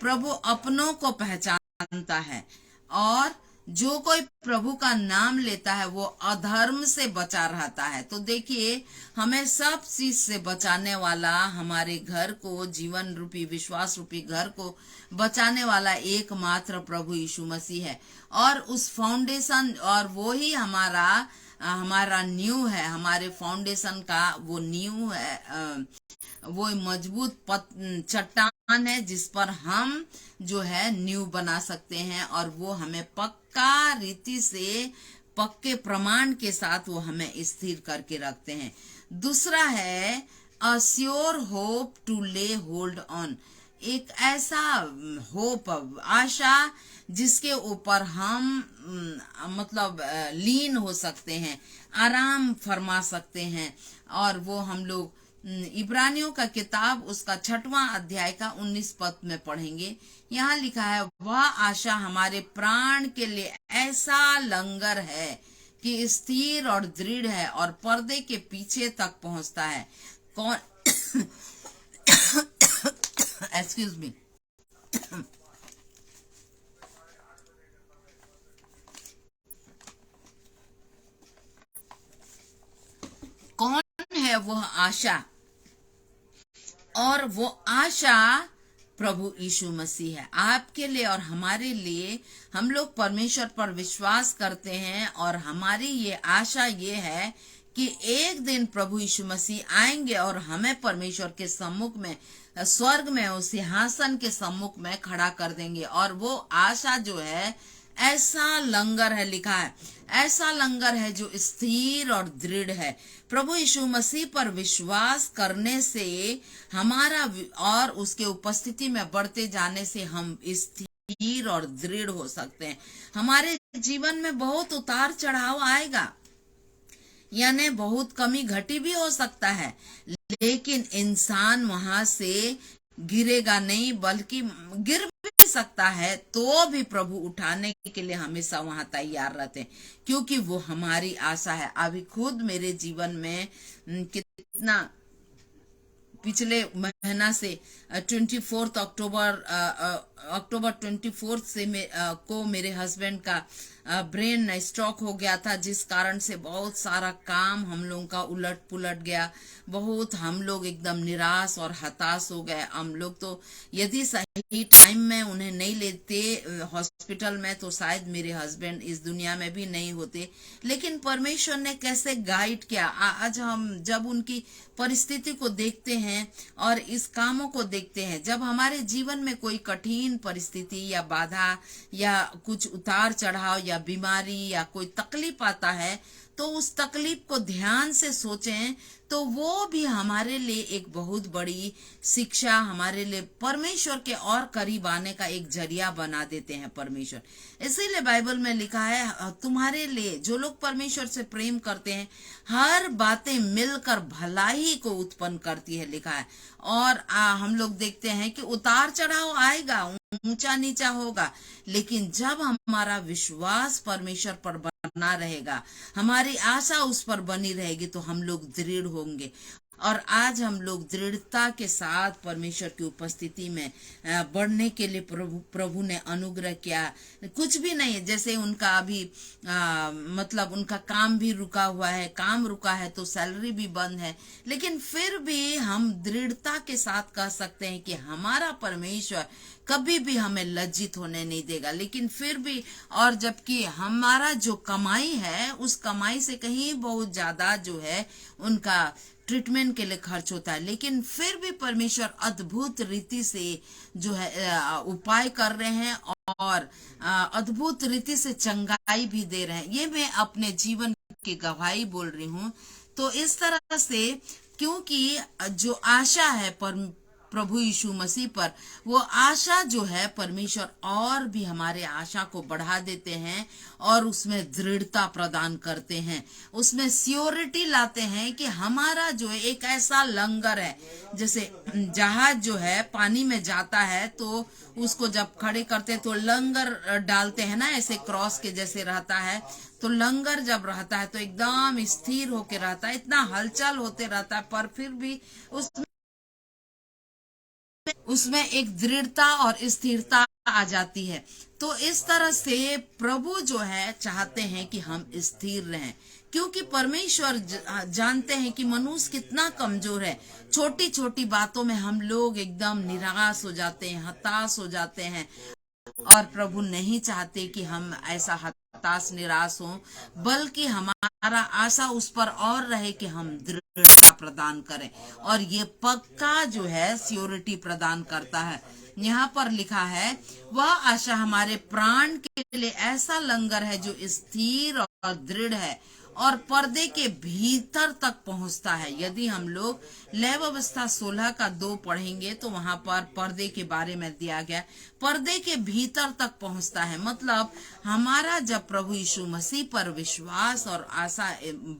प्रभु अपनों को पहचानता है, और जो कोई प्रभु का नाम लेता है वो अधर्म से बचा रहता है। तो देखिए, हमें सब चीज से बचाने वाला, हमारे घर को, जीवन रूपी विश्वास रूपी घर को बचाने वाला एकमात्र प्रभु यीशु मसीह है। और उस फाउंडेशन, और वो ही हमारा नींव है, हमारे फाउंडेशन का वो नींव है, वो मजबूत चट्टान है जिस पर हम जो है नींव बना सकते हैं, और वो हमें पक्का रीति से, पक्के प्रमाण के साथ वो हमें स्थिर करके रखते हैं। दूसरा है a sure hope to lay hold on, एक ऐसा होप, आशा जिसके ऊपर हम मतलब लीन हो सकते हैं, आराम फरमा सकते हैं। और वो हम लोग इब्रानियों का किताब उसका 6वां अध्याय का 19 पद में पढ़ेंगे। यहाँ लिखा है, वह आशा हमारे प्राण के लिए ऐसा लंगर है कि स्थिर और दृढ़ है, और पर्दे के पीछे तक पहुंचता है। कौन एक्सक्यूज मी, कौन है वह आशा? और वो आशा प्रभु यीशु मसीह है, आपके लिए और हमारे लिए। हम लोग परमेश्वर पर विश्वास करते हैं, और हमारी ये आशा ये है कि एक दिन प्रभु यीशु मसीह आएंगे और हमें परमेश्वर के सम्मुख में, स्वर्ग में, उस सिंहासन के सम्मुख में खड़ा कर देंगे। और वो आशा जो है, ऐसा लंगर है, लिखा है, ऐसा लंगर है जो स्थिर और दृढ़ है। प्रभु यीशु मसीह पर विश्वास करने से हमारा, और उसके उपस्थिति में बढ़ते जाने से हम स्थिर और दृढ़ हो सकते हैं। हमारे जीवन में बहुत उतार चढ़ाव आएगा, यानी बहुत कमी घटी भी हो सकता है, लेकिन इंसान वहां से गिरेगा नहीं, बल्कि गिर भी सकता है तो भी प्रभु उठाने के लिए हमेशा वहां तैयार रहते हैं, क्योंकि वो हमारी आशा है। अभी खुद मेरे जीवन में कितना, पिछले महीना से 24 अक्टूबर 24 से को मेरे हस्बैंड का ब्रेन स्ट्रोक हो गया था, जिस कारण से बहुत सारा काम हम लोगों का उलट पुलट गया। बहुत हम लोग एकदम निराश और हताश हो गए। हम लोग तो यदि सही टाइम में उन्हें नहीं लेते हॉस्पिटल में, तो शायद मेरे हस्बैंड इस दुनिया में भी नहीं होते। लेकिन परमेश्वर ने कैसे गाइड किया। आज हम जब उनकी परिस्थिति को देखते हैं और इस कामों को देखते हैं, जब हमारे जीवन में कोई कठिन परिस्थिति या बाधा या कुछ उतार चढ़ाव या बीमारी या कोई तकलीफ आता है, तो उस तकलीफ को ध्यान से सोचें, तो वो भी हमारे लिए एक बहुत बड़ी शिक्षा, हमारे लिए परमेश्वर के और करीब आने का एक जरिया बना देते हैं परमेश्वर। इसीलिए बाइबल में लिखा है, तुम्हारे लिए जो लोग परमेश्वर से प्रेम करते हैं, हर बातें मिलकर भलाई को उत्पन्न करती है, लिखा है। और हम लोग देखते हैं कि उतार चढ़ाव आएगा, ऊंचा नीचा होगा, लेकिन जब हमारा विश्वास परमेश्वर पर बना रहेगा, हमारी आशा उस पर बनी रहेगी, तो हम लोग दृढ़ होंगे। और आज हम लोग दृढ़ता के साथ परमेश्वर की उपस्थिति में बढ़ने के लिए प्रभु ने अनुग्रह किया। कुछ भी नहीं, जैसे उनका अभी मतलब उनका काम भी रुका हुआ है, काम रुका है तो सैलरी भी बंद है, लेकिन फिर भी हम दृढ़ता के साथ कह सकते हैं कि हमारा परमेश्वर कभी भी हमें लज्जित होने नहीं देगा। लेकिन फिर भी, और जबकि हमारा जो कमाई है, उस कमाई से कहीं बहुत ज्यादा जो है उनका ट्रीटमेंट के लिए खर्च होता है, लेकिन फिर भी परमेश्वर अद्भुत रीति से जो है उपाय कर रहे हैं और अद्भुत रीति से चंगाई भी दे रहे हैं। ये मैं अपने जीवन की गवाही बोल रही हूँ। तो इस तरह से, क्योंकि जो आशा है प्रभु यीशु मसीह पर, वो आशा जो है परमेश्वर और भी हमारे आशा को बढ़ा देते हैं और उसमें दृढ़ता प्रदान करते हैं, उसमें सियोरिटी लाते हैं कि हमारा जो है एक ऐसा लंगर है। जैसे जहाज जो है पानी में जाता है तो उसको जब खड़े करते हैं तो लंगर डालते हैं ना, ऐसे क्रॉस के जैसे रहता है। तो लंगर जब रहता है तो एकदम स्थिर होके रहता है, इतना हलचल होते रहता है, पर फिर भी उसमें एक दृढ़ता और स्थिरता आ जाती है। तो इस तरह से प्रभु जो है चाहते हैं कि हम स्थिर रहें, क्योंकि परमेश्वर जानते हैं कि मनुष्य कितना कमजोर है। छोटी छोटी बातों में हम लोग एकदम निराश हो जाते हैं, हताश हो जाते हैं, और प्रभु नहीं चाहते कि हम ऐसा हताश निराश हो, बल्कि हमारा आशा उस पर और रहे कि हम दृढ़ता प्रदान करें, और ये पक्का जो है सियोरिटी प्रदान करता है। यहाँ पर लिखा है, वह आशा हमारे प्राण के लिए ऐसा लंगर है जो स्थिर और दृढ़ है और पर्दे के भीतर तक पहुंचता है। यदि हम लोग लय व्यवस्था 16:2 पढ़ेंगे तो वहां पर पर्दे के बारे में दिया गया, पर्दे के भीतर तक पहुंचता है। मतलब हमारा जब प्रभु यीशु मसीह पर विश्वास और आशा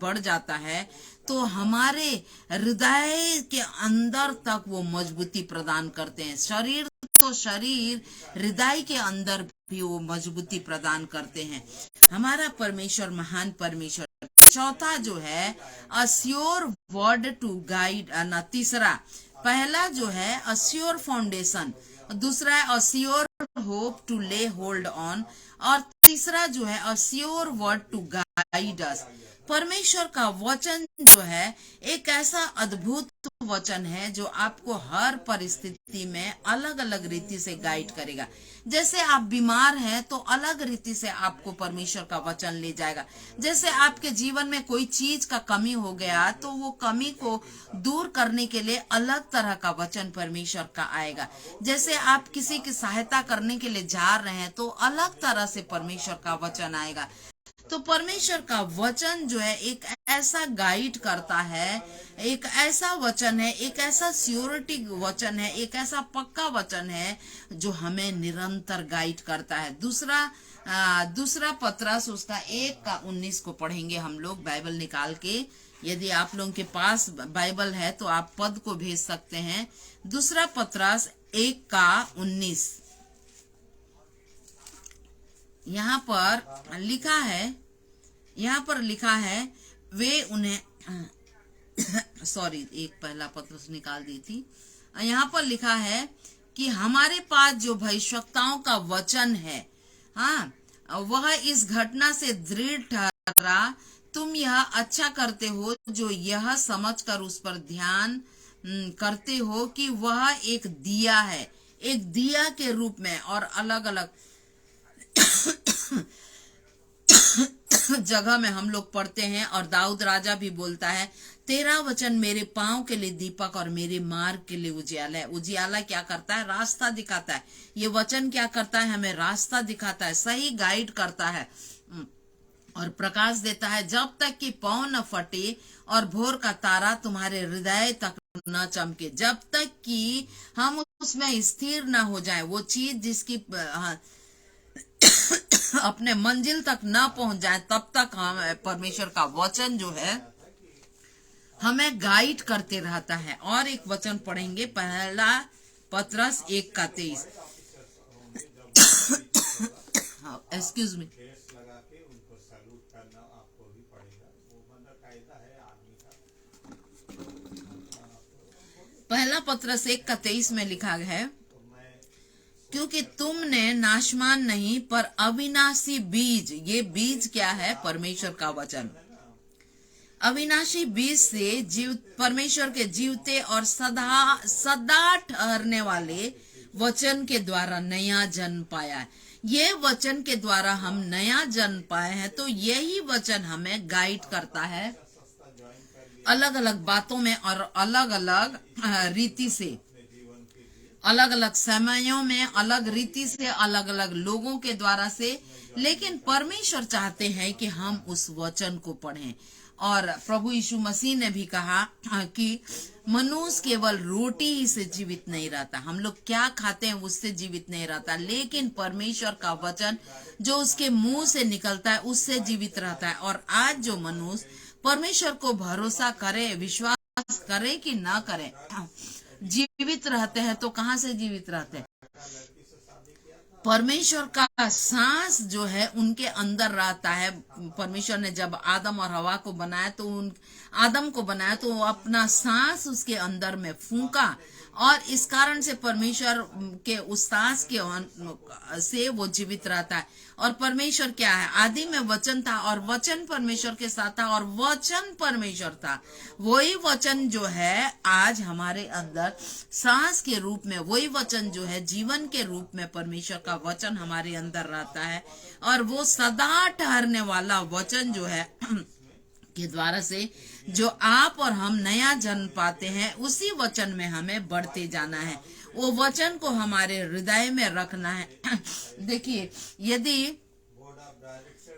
बढ़ जाता है तो हमारे हृदय के अंदर तक वो मजबूती प्रदान करते हैं। शरीर तो शरीर, हृदय के अंदर भी वो मजबूती प्रदान करते हैं। हमारा परमेश्वर महान परमेश्वर। चौथा जो है अस्योर वर्ड टू गाइड, तीसरा, पहला जो है अस्योर फाउंडेशन, दूसरा है a sure hope to lay hold on, और तीसरा जो है a sure word to guide us. परमेश्वर का वचन जो है एक ऐसा अद्भुत वचन है जो आपको हर परिस्थिति में अलग अलग रीति से गाइड करेगा। जैसे आप बीमार हैं तो अलग रीति से आपको परमेश्वर का वचन ले जाएगा। जैसे आपके जीवन में कोई चीज का कमी हो गया तो वो कमी को दूर करने के लिए अलग तरह का वचन परमेश्वर का आएगा। जैसे आप किसी की सहायता करने के लिए जा रहे हैं तो अलग तरह से परमेश्वर का वचन आएगा। तो परमेश्वर का वचन जो है एक ऐसा गाइड करता है, एक ऐसा वचन है, एक ऐसा सियोरिटी वचन है, एक ऐसा पक्का वचन है जो हमें निरंतर गाइड करता है। दूसरा पत्रस उसका 1:19 को पढ़ेंगे हम लोग बाइबल निकाल के। यदि आप लोगों के पास बाइबल है तो आप पद को भेज सकते हैं। दूसरा पत्रस 1:19 यहाँ पर लिखा है वे उन्हें सॉरी, एक पहला पत्र निकाल दी थी। यहाँ पर लिखा है कि हमारे पास जो भविष्यवक्ताओं का वचन है, हाँ, वह इस घटना से दृढ़ ठहरा। तुम यह अच्छा करते हो जो यह समझकर उस पर ध्यान करते हो कि वह एक दिया है, एक दिया के रूप में। और अलग अलग जगह में हम लोग पढ़ते हैं, और दाऊद राजा भी बोलता है, तेरा वचन मेरे पांव के लिए दीपक और मेरे मार्ग के लिए उजियाला है। उजियाला क्या करता है? रास्ता दिखाता है। ये वचन क्या करता है? हमें रास्ता दिखाता है, सही गाइड करता है और प्रकाश देता है, जब तक कि पांव न फटे और भोर का तारा तुम्हारे हृदय तक न चमके। जब तक कि हम उसमें स्थिर न हो जाए, वो चीज जिसकी अपने मंजिल तक न पहुंच जाए, तब तक हम परमेश्वर का वचन जो है हमें गाइड करते रहता है। और एक वचन पढ़ेंगे, पहला पत्रस 1:23। एक्सक्यूज मी, पहला पत्रस 1:23 में लिखा है, क्योंकि तुमने नाशमान नहीं पर अविनाशी बीज, ये बीज क्या है? परमेश्वर का वचन। अविनाशी बीज से परमेश्वर के जीवते और सदा ठहरने वाले वचन के द्वारा नया जन्म पाया है। ये वचन के द्वारा हम नया जन्म पाए हैं, तो यही वचन हमें गाइड करता है। अलग अलग बातों में और अलग अलग रीति से, अलग अलग समयों में अलग रीति से, अलग अलग लोगों के द्वारा से, लेकिन परमेश्वर चाहते हैं कि हम उस वचन को पढ़ें। और प्रभु यीशु मसीह ने भी कहा कि मनुष्य केवल रोटी ही से जीवित नहीं रहता, हम लोग क्या खाते हैं उससे जीवित नहीं रहता, लेकिन परमेश्वर का वचन जो उसके मुंह से निकलता है उससे जीवित रहता है। और आज जो मनुष्य परमेश्वर को भरोसा करे, विश्वास करे कि ना करे, जीवित रहते हैं, तो कहाँ से जीवित रहते हैं? परमेश्वर का सांस जो है उनके अंदर रहता है। परमेश्वर ने जब आदम और हवा को बनाया तो आदम को बनाया तो वो अपना सांस उसके अंदर में फूंका, और इस कारण से परमेश्वर के उस सांस के से वो जीवित रहता है। और परमेश्वर क्या है? आदि में वचन था और वचन परमेश्वर के साथ था और वचन परमेश्वर था। वही वचन जो है आज हमारे अंदर सांस के रूप में, वही वचन जो है जीवन के रूप में, परमेश्वर का वचन हमारे अंदर रहता है। और वो सदा ठहरने वाला वचन जो है के द्वारा से जो आप और हम नया जन्म पाते हैं, उसी वचन में हमें बढ़ते जाना है। वो वचन को हमारे हृदय में रखना है। देखिए,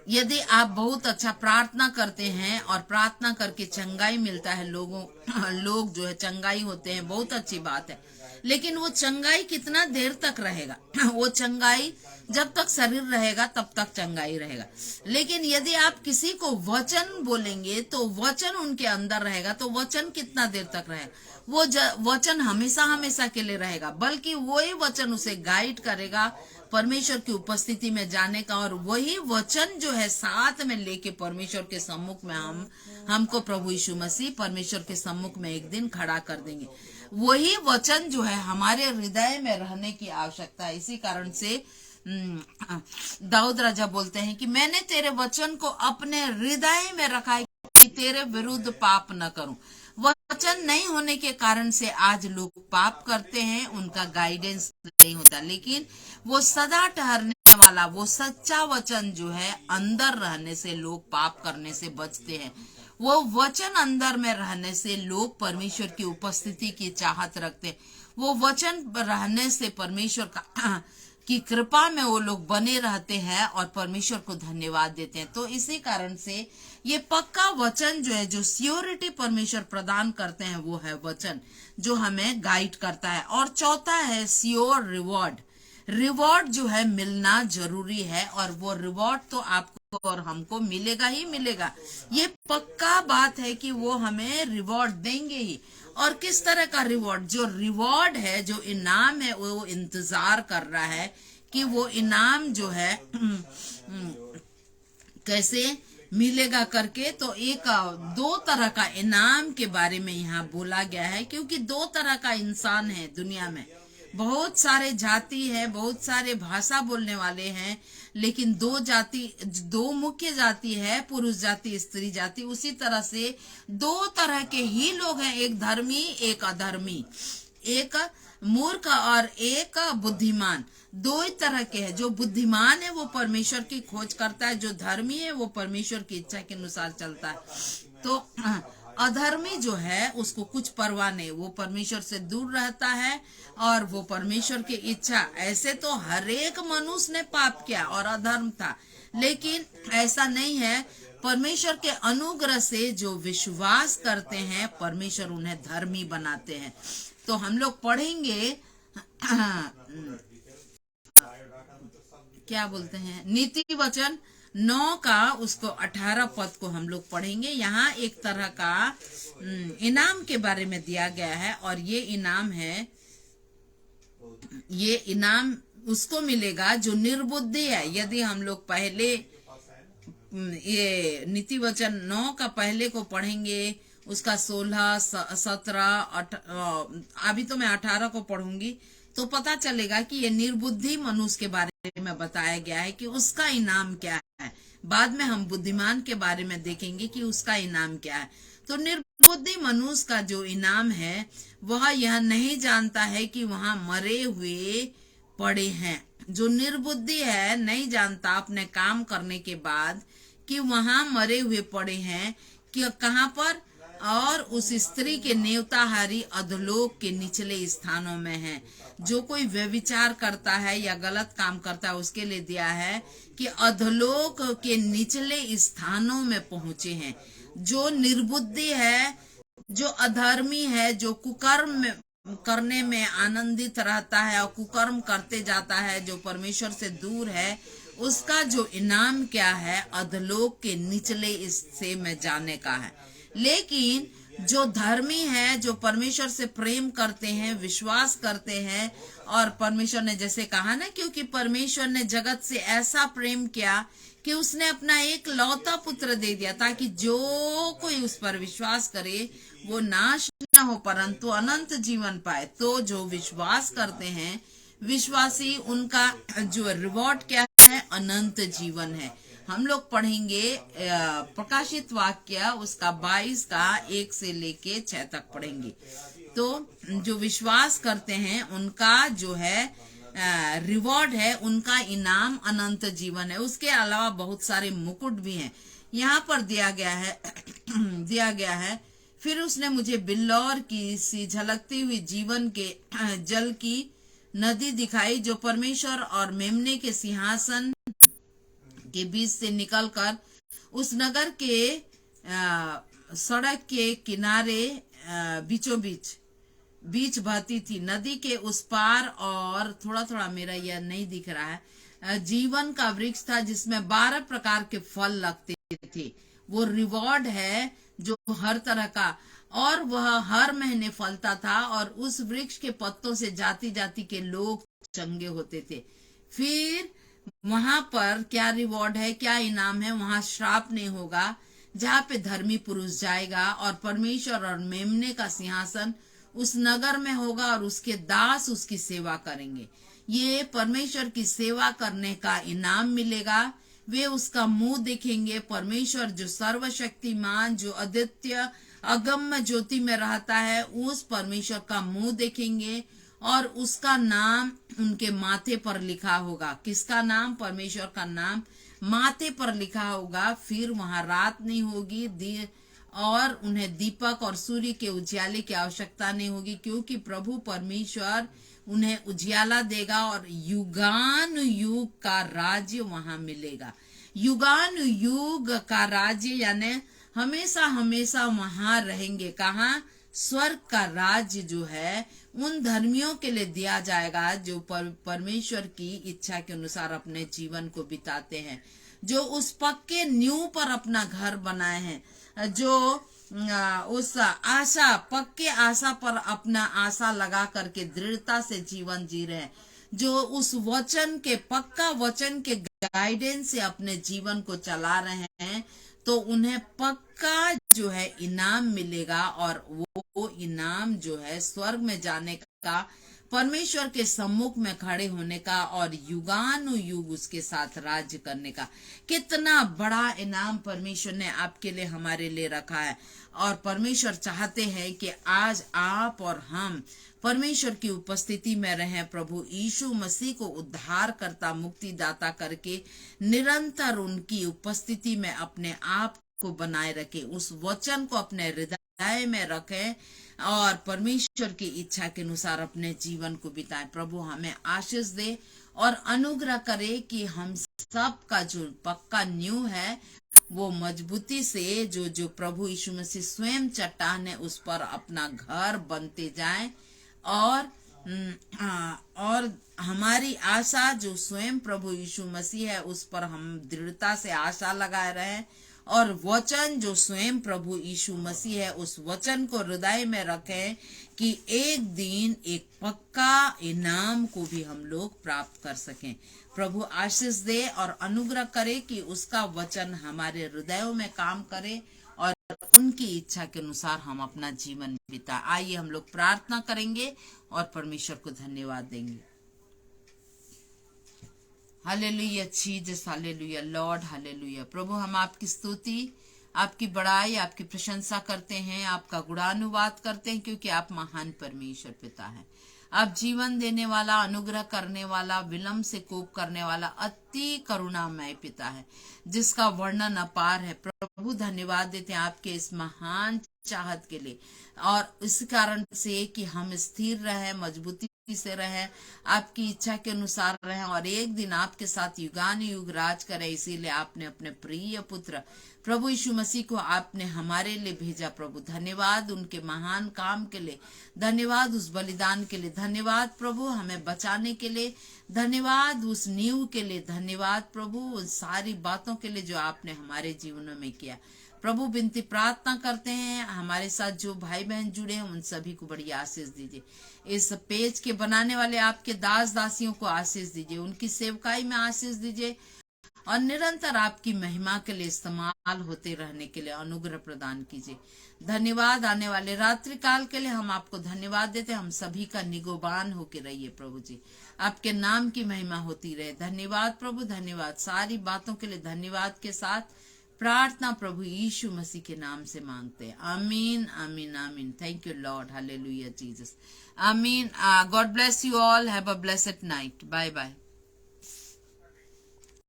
यदि आप बहुत अच्छा प्रार्थना करते हैं और प्रार्थना करके चंगाई मिलता है, लोग जो है चंगाई होते हैं, बहुत अच्छी बात है, लेकिन वो चंगाई कितना देर तक रहेगा? वो चंगाई जब तक शरीर रहेगा तब तक चंगाई रहेगा। लेकिन यदि आप किसी को वचन बोलेंगे तो वचन उनके अंदर रहेगा, तो वचन कितना देर तक रहेगा? वो वचन हमेशा हमेशा के लिए रहेगा, बल्कि वही वचन उसे गाइड करेगा परमेश्वर की उपस्थिति में जाने का। और वही वचन जो है साथ में लेके परमेश्वर के सम्मुख में हमको प्रभु यीशु मसीह परमेश्वर के सम्मुख में एक दिन खड़ा कर देंगे। वही वचन जो है हमारे हृदय में रहने की आवश्यकता है। इसी कारण से दाऊद राजा बोलते हैं कि मैंने तेरे वचन को अपने हृदय में रखा है कि तेरे विरुद्ध पाप न करूं। वचन नहीं होने के कारण से आज लोग पाप करते हैं, उनका गाइडेंस नहीं होता, लेकिन वो सदा ठहरने वाला वो सच्चा वचन जो है अंदर रहने से लोग पाप करने से बचते हैं। वो वचन अंदर में रहने से लोग परमेश्वर की उपस्थिति की चाहत रखते हैं। वो वचन रहने से परमेश्वर का की कृपा में वो लोग बने रहते हैं और परमेश्वर को धन्यवाद देते हैं। तो इसी कारण से ये पक्का वचन जो है, जो सियोरिटी परमेश्वर प्रदान करते हैं, वो है वचन जो हमें गाइड करता है। और चौथा है सियोर रिवॉर्ड। रिवॉर्ड जो है मिलना जरूरी है, और वो रिवॉर्ड तो आपको और हमको मिलेगा ही मिलेगा। ये पक्का बात है कि वो हमें रिवॉर्ड देंगे ही। और किस तरह का रिवॉर्ड? जो रिवॉर्ड है, जो इनाम है, वो इंतजार कर रहा है कि वो इनाम जो है कैसे मिलेगा करके। तो दो तरह का इनाम के बारे में यहाँ बोला गया है, क्योंकि दो तरह का इंसान है दुनिया में। बहुत सारे जाति है, बहुत सारे भाषा बोलने वाले हैं, लेकिन दो मुख्य जाति है, पुरुष जाति, स्त्री जाति। उसी तरह से दो तरह के ही लोग हैं, एक धर्मी एक अधर्मी, एक मूर्ख और एक बुद्धिमान। दो ही तरह के हैं। जो बुद्धिमान है वो परमेश्वर की खोज करता है, जो धर्मी है वो परमेश्वर की इच्छा के अनुसार चलता है। तो अधर्मी जो है उसको कुछ परवाह नहीं, वो परमेश्वर से दूर रहता है और वो परमेश्वर की इच्छा। ऐसे तो हर एक मनुष्य ने पाप किया और अधर्म था, लेकिन ऐसा नहीं है। परमेश्वर के अनुग्रह से जो विश्वास करते हैं, परमेश्वर उन्हें धर्मी बनाते हैं। तो हम लोग पढ़ेंगे क्या बोलते हैं, नीति वचन 9 का उसको 18 पद को हम लोग पढ़ेंगे। यहाँ एक तरह का इनाम के बारे में दिया गया है, और ये इनाम उसको मिलेगा जो निर्बुद्धि है। यदि हम लोग पहले ये नीति वचन 9 का पहले को पढ़ेंगे, उसका 16, 17, अभी तो मैं 18 को पढ़ूंगी, तो पता चलेगा कि ये निर्बुद्धि मनुष्य के बारे में बताया गया है कि उसका इनाम क्या है। बाद में हम बुद्धिमान के बारे में देखेंगे कि उसका इनाम क्या है। तो निर्बुद्धि मनुष्य का जो इनाम है, वह यह नहीं जानता है कि वहां मरे हुए पड़े हैं। जो निर्बुद्धि है नहीं जानता अपने काम करने के बाद कि वहां मरे हुए पड़े हैं, कि कहां पर और उस स्त्री के नेवताहारी अधोलोक के निचले स्थानों में है। जो कोई व्यभिचार करता है या गलत काम करता है उसके लिए दिया है कि अधोलोक के निचले स्थानों में पहुंचे हैं। जो निर्बुद्धि है, जो अधर्मी है, जो कुकर्म करने में आनंदित रहता है और कुकर्म करते जाता है, जो परमेश्वर से दूर है, उसका जो इनाम क्या है? अधोलोक के निचले हिस्से में जाने का है। लेकिन जो धर्मी है, जो परमेश्वर से प्रेम करते हैं, विश्वास करते हैं, और परमेश्वर ने जैसे कहा ना, क्योंकि परमेश्वर ने जगत से ऐसा प्रेम किया कि उसने अपना एक लौता पुत्र दे दिया, ताकि जो कोई उस पर विश्वास करे वो नाश न हो परंतु अनंत जीवन पाए। तो जो विश्वास करते हैं विश्वासी, उनका जो रिवॉर्ड क्या है? अनंत जीवन है। हम लोग पढ़ेंगे प्रकाशित वाक्य उसका 22 का 1 से लेके 6 तक पढ़ेंगे। तो जो विश्वास करते हैं उनका जो है रिवॉर्ड है, उनका इनाम अनंत जीवन है। उसके अलावा बहुत सारे मुकुट भी हैं। यहाँ पर दिया गया है फिर उसने मुझे बिल्लौर की सी झलकती हुई जीवन के जल की नदी दिखाई, जो परमेश्वर और मेमने के सिंहासन के बीच से निकलकर उस नगर के सड़क के किनारे बीचों बीच बहती थी। नदी के उस पार, और थोड़ा थोड़ा मेरा यह नहीं दिख रहा है, जीवन का वृक्ष था जिसमें 12 प्रकार के फल लगते थे। वो रिवॉर्ड है जो हर तरह का, और वह हर महीने फलता था, और उस वृक्ष के पत्तों से जाति जाति के लोग चंगे होते थे। फिर वहां पर क्या रिवॉर्ड है, क्या इनाम है? वहां श्राप नहीं होगा, जहाँ पे धर्मी पुरुष जाएगा, और परमेश्वर और मेमने का सिंहासन उस नगर में होगा, और उसके दास उसकी सेवा करेंगे। ये परमेश्वर की सेवा करने का इनाम मिलेगा। वे उसका मुंह देखेंगे। परमेश्वर जो सर्वशक्तिमान, जो अद्वितीय अगम्य ज्योति में रहता है, उस परमेश्वर का मुंह देखेंगे, और उसका नाम उनके माथे पर लिखा होगा। किसका नाम? परमेश्वर का नाम माथे पर लिखा होगा। फिर वहां रात नहीं होगी, और उन्हें दीपक और सूर्य के उजियाले की आवश्यकता नहीं होगी, क्योंकि प्रभु परमेश्वर उन्हें उजियाला देगा, और युगान युग का राज्य वहां मिलेगा। युगान युग का राज्य यानी हमेशा हमेशा वहां रहेंगे। कहाँ? स्वर्ग का राज्य जो है उन धर्मियों के लिए दिया जाएगा जो परमेश्वर की इच्छा के अनुसार अपने जीवन को बिताते हैं, जो उस पक्के नींव पर अपना घर बनाए हैं, जो उस आशा, पक्के आशा पर अपना आशा लगा करके दृढ़ता से जीवन जी रहे हैं, जो उस वचन के, पक्का वचन के गाइडेंस से अपने जीवन को चला रहे हैं, तो उन्हें पक्का जो है इनाम मिलेगा। और वो इनाम जो है स्वर्ग में जाने का, परमेश्वर के सम्मुख में खड़े होने का, और युगानुयुग उसके साथ राज्य करने का। कितना बड़ा इनाम परमेश्वर ने आपके लिए, हमारे लिए रखा है। और परमेश्वर चाहते हैं कि आज आप और हम परमेश्वर की उपस्थिति में रहें, प्रभु यीशु मसीह को उद्धारकर्ता, मुक्तिदाता करके निरंतर उनकी उपस्थिति में अपने आप को बनाए रखें, उस वचन को अपने हृदय में रखें, और परमेश्वर की इच्छा के अनुसार अपने जीवन को बिताएं। प्रभु हमें आशीष दे और अनुग्रह करे कि हम सब का जो पक्का नींव है वो मजबूती से, जो प्रभु यीशु मसीह स्वयं चट्टान है, उस पर अपना घर बनते जाएं, और हमारी आशा जो स्वयं प्रभु यीशु मसीह है उस पर हम दृढ़ता से आशा लगाए रहें, और वचन जो स्वयं प्रभु यीशु मसीह है उस वचन को हृदय में रखें कि एक दिन एक पक्का इनाम को भी हम लोग प्राप्त कर सकें। प्रभु आशीष दे और अनुग्रह करे कि उसका वचन हमारे हृदयों में काम करे, और उनकी इच्छा के अनुसार हम अपना जीवन बिताएं। आइए हम लोग प्रार्थना करेंगे और परमेश्वर को धन्यवाद देंगे। Hallelujah Jesus, hallelujah lord, hallelujah. प्रभु हम आपकी स्तुति, आपकी बड़ाई, आपकी प्रशंसा करते हैं, आपका गुणानुवाद करते हैं, क्योंकि आप महान परमेश्वर पिता हैं। आप जीवन देने वाला, अनुग्रह करने वाला, विलंब से कोप करने वाला, अति करुणामय पिता है, जिसका वर्णन अपार है। प्रभु धन्यवाद देते हैं आपके इस महान चाहत के लिए, और इस कारण से कि हम स्थिर रहें, मजबूती से रहें, आपकी इच्छा के अनुसार रहें और एक दिन आपके साथ युगान युग राज करें। इसीलिए आपने अपने प्रिय पुत्र प्रभु यीशु मसीह को आपने हमारे लिए भेजा। प्रभु धन्यवाद उनके महान काम के लिए, धन्यवाद उस बलिदान के लिए, धन्यवाद प्रभु हमें बचाने के लिए, धन्यवाद उस नींव के लिए, धन्यवाद प्रभु उन सारी बातों के लिए जो आपने हमारे जीवनों में किया। प्रभु विनती प्रार्थना करते हैं हमारे साथ जो भाई बहन जुड़े हैं उन सभी को बड़ी आशीष दीजिए। इस पेज के बनाने वाले आपके दास दासियों को आशीष दीजिए, उनकी सेवकाई में आशीष दीजिए और निरंतर आपकी महिमा के लिए इस्तेमाल होते रहने के लिए अनुग्रह प्रदान कीजिए। धन्यवाद। आने वाले रात्रि काल के लिए हम आपको धन्यवाद देते हैं। हम सभी का निगोबान होके रहिए प्रभु जी, आपके नाम की महिमा होती रहे। धन्यवाद प्रभु, धन्यवाद। सारी बातों के लिए धन्यवाद के साथ प्रार्थना प्रभु यीशु मसीह के नाम से मांगते हैं। Amen, amen, amen. Thank you lord, hallelujah Jesus. Amen. God bless you all. Have a blessed night. Bye bye.